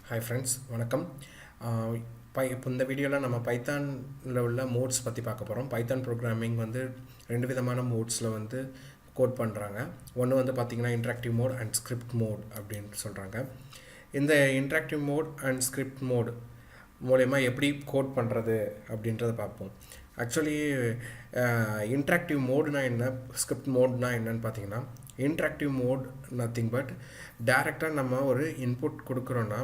Hi friends, வணக்கம். இப்போ இந்த வீடியோவில் நம்ம பைத்தானில் உள்ள மோட்ஸ் பற்றி பார்க்க போகிறோம். பைத்தான் ப்ரோக்ராமிங் வந்து ரெண்டு விதமான மோட்ஸில் வந்து கோட் பண்ணுறாங்க. ஒன்று வந்து பார்த்திங்கன்னா interactive mode and script mode அப்படின்னு சொல்கிறாங்க. இந்த interactive mode and script mode மூலயமா எப்படி கோட் பண்ணுறது அப்படின்றத பார்ப்போம். ஆக்சுவலி இன்ட்ராக்டிவ் மோடுனா என்ன, ஸ்கிரிப்ட் மோட்னா என்னன்னு பார்த்தீங்கன்னா, இன்ட்ராக்டிவ் மோட் நத்திங் பட் டேரெக்டாக நம்ம ஒரு இன்புட் கொடுக்குறோன்னா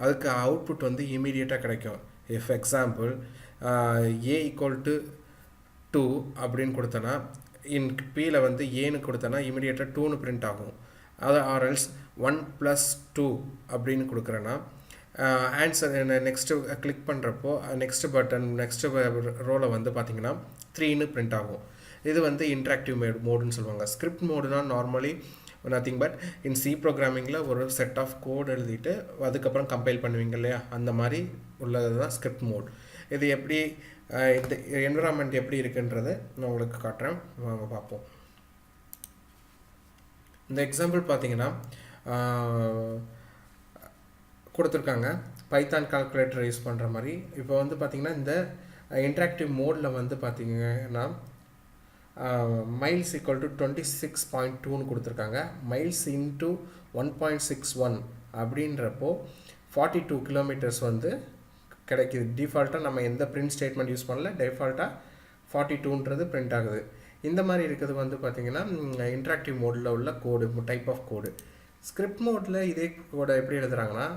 அதுக்கு அவுட்புட் வந்து இமீடியட்டாக கிடைக்கும். If example A equal to 2 அப்படின்னு கொடுத்தனா பியில் வந்து ஏன்னு கொடுத்தனா இமீடியட்டாக 2ன்னு பிரிண்ட் ஆகும். அது ஆர்எல்ஸ் 1 + 2 அப்படின்னு கொடுக்குறேன்னா ஆன்சர் நெக்ஸ்ட்டு கிளிக் பண்ணுறப்போ நெக்ஸ்ட் பட்டன் நெக்ஸ்ட் ரோவில் வந்து பார்த்திங்கன்னா 3ன்னு பிரிண்ட் ஆகும். இது வந்து இன்ட்ராக்டிவ் மோடுன்னு சொல்லுவாங்க. ஸ்கிரிப்ட் மோடுனா normally nothing but in C ப்ரோக்ராமிங்கில் ஒரு செட் ஆஃப் கோட் எழுதிட்டு அதுக்கப்புறம் கம்பைல் பண்ணுவீங்க இல்லையா, அந்த மாதிரி உள்ளது தான் ஸ்கிரிப்ட் மோட். இது எப்படி இந்த என்விரான்மெண்ட் எப்படி இருக்குன்றது நான் உங்களுக்கு காட்டுறேன், வாங்க பார்ப்போம். இந்த எக்ஸாம்பிள் பார்த்தீங்கன்னா கொடுத்துருக்காங்க பைத்தான் கால்குலேட்டர் யூஸ் பண்ணுற மாதிரி. இப்போ வந்து பார்த்திங்கன்னா இந்த இன்ட்ராக்டிவ் மோடில் வந்து பார்த்திங்கன்னா மைல்ஸ் ஈக்குவல் டு 26.2ன்னு கொடுத்துருக்காங்க. மைல்ஸ் இன்ட்டு 1.61 அப்படின்றப்போ 42 கிலோமீட்டர்ஸ் வந்து கிடைக்கிது. டிஃபால்ட்டாக நம்ம எந்த பிரிண்ட் ஸ்டேட்மெண்ட் யூஸ் பண்ணல, டிஃபால்ட்டாக 42ன்றது பிரிண்ட் ஆகுது. இந்த மாதிரி இருக்கிறது வந்து பார்த்திங்கன்னா இன்ட்ராக்டிவ் மோடில் உள்ள கோடு, டைப் ஆஃப் கோடு. ஸ்கிரிப்ட் மோடில் இதே கோடை எப்படி எழுதுகிறாங்கன்னா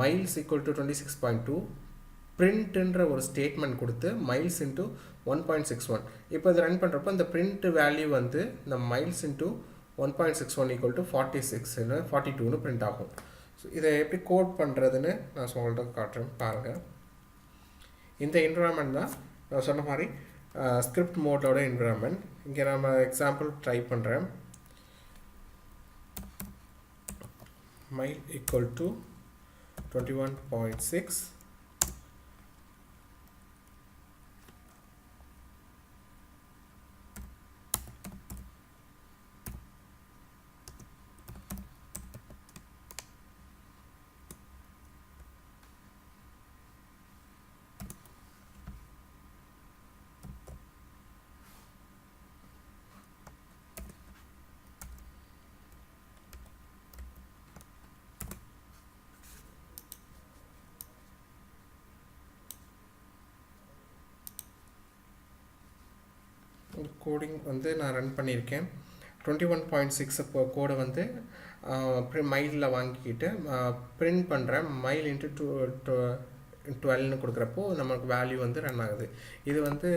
மைல்ஸ் ஈக்குவல் டு 26.2 பிரிண்ட்ன்ற ஒரு ஸ்டேட்மெண்ட் கொடுத்து மைல்ஸ் இன்ட்டு 1.61. இப்போ இது ரன் பண்ணுறப்போ இந்த பிரிண்ட் வேல்யூ வந்து இந்த மைல்ஸ் இன்ட்டு 1.61 ஈக்குவல் டு 46 42ன்னு பிரிண்ட் ஆகும். ஸோ இதை எப்படி கோட் பண்ணுறதுன்னு நான் உங்கள்கிட்ட காட்டுறேன் பாருங்கள். இந்த என்விரான்மெண்ட் தான் நான் சொன்ன மாதிரி ஸ்கிரிப்ட் மோடோட என்விரான்மெண்ட். இங்கே நம்ம எக்ஸாம்பிள் ட்ரை பண்ணுறேன். மைல் ஈக்குவல் டு 21.6 கோடிங் வந்து நான் ரன் பண்ணியிருக்கேன். 21.6 கோடை வந்து மைலில் வாங்கிக்கிட்டு பிரிண்ட் பண்ணுறேன். மைல் இன்ட்டு 12ன்னு கொடுக்குறப்போ நமக்கு வேல்யூ வந்து ரன் ஆகுது. இது வந்து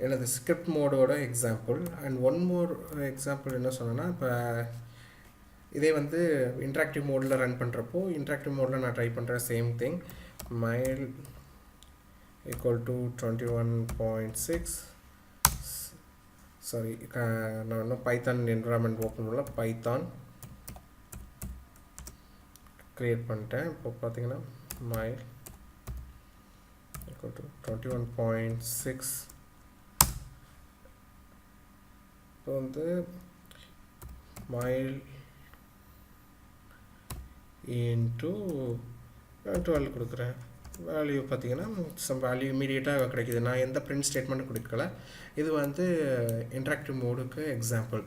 எனது ஸ்கிரிப்ட் மோடோட example. And one more example என்ன சொன்னேன்னா, இப்போ இதே வந்து இன்ட்ராக்டிவ் மோடில் ரன் பண்ணுறப்போ இன்ட்ராக்டிவ் மோடில் நான் ட்ரை பண்ணுறேன். Same thing, mile equal to 21.6. Sorry, நான் இன்னும் பைத்தான் என்விரான்மெண்ட் ஓப்பன் பண்ணல, பைத்தான் க்ரியேட் பண்ணிட்டேன். இப்போ பார்த்தீங்கன்னா மைல் ஈக்குவல் டு 21.6. இப்போ வந்து மைல் இன்ட்டு 12 கொடுக்குறேன். வேல்யூ பார்த்தீங்கன்னா சம் வேல்யூ இமீடியட்டாக கிடைக்கிது. நான் எந்த பிரிண்ட் ஸ்டேட்மெண்ட்டும் கொடுக்கல. இது வந்து இன்ட்ராக்டிவ் மோடுக்கு எக்ஸாம்பிள்.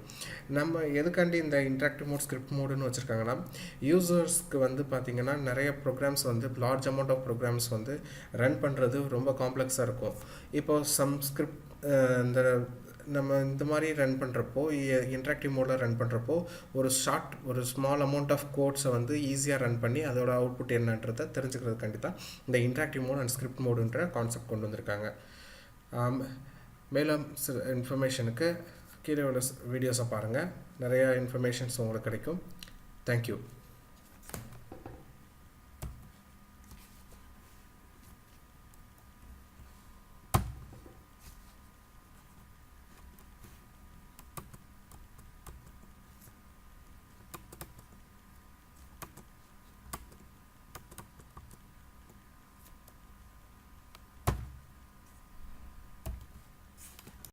நம்ம எதுக்காண்டி இந்த இன்ட்ராக்டிவ் மோட் ஸ்கிரிப்ட் மோடுன்னு வச்சுருக்காங்கன்னா, யூசர்ஸ்க்கு வந்து பார்த்திங்கன்னா நிறைய ப்ரோக்ராம்ஸ் வந்து லார்ஜ் அமௌண்ட் ஆஃப் ப்ரோக்ராம்ஸ் வந்து ரன் பண்ணுறது ரொம்ப காம்ப்ளெக்ஸாக இருக்கும். இப்போது சம் ஸ்கிரிப்ட் இந்த நம்ம இந்த மாதிரி ரன் பண்ணுறப்போ இன்ட்ராக்டிவ் மோடில் ரன் பண்ணுறப்போ ஒரு ஸ்மால் அமௌண்ட் ஆஃப் கோட்ஸை வந்து ஈஸியாக ரன் பண்ணி அதோட அவுட்புட் என்னன்றதை தெரிஞ்சுக்கிறதுக்காண்டி தான் இந்த இன்ட்ராக்டிவ் மோட் அண்ட் ஸ்கிரிப்ட் மோடுன்ற கான்செப்ட் கொண்டு வந்திருக்காங்க. மேலும் இன்ஃபர்மேஷனுக்கு கீழே உள்ள வீடியோஸை பாருங்கள். நிறையா இன்ஃபர்மேஷன்ஸ் உங்களுக்கு கிடைக்கும். தேங்க்யூ.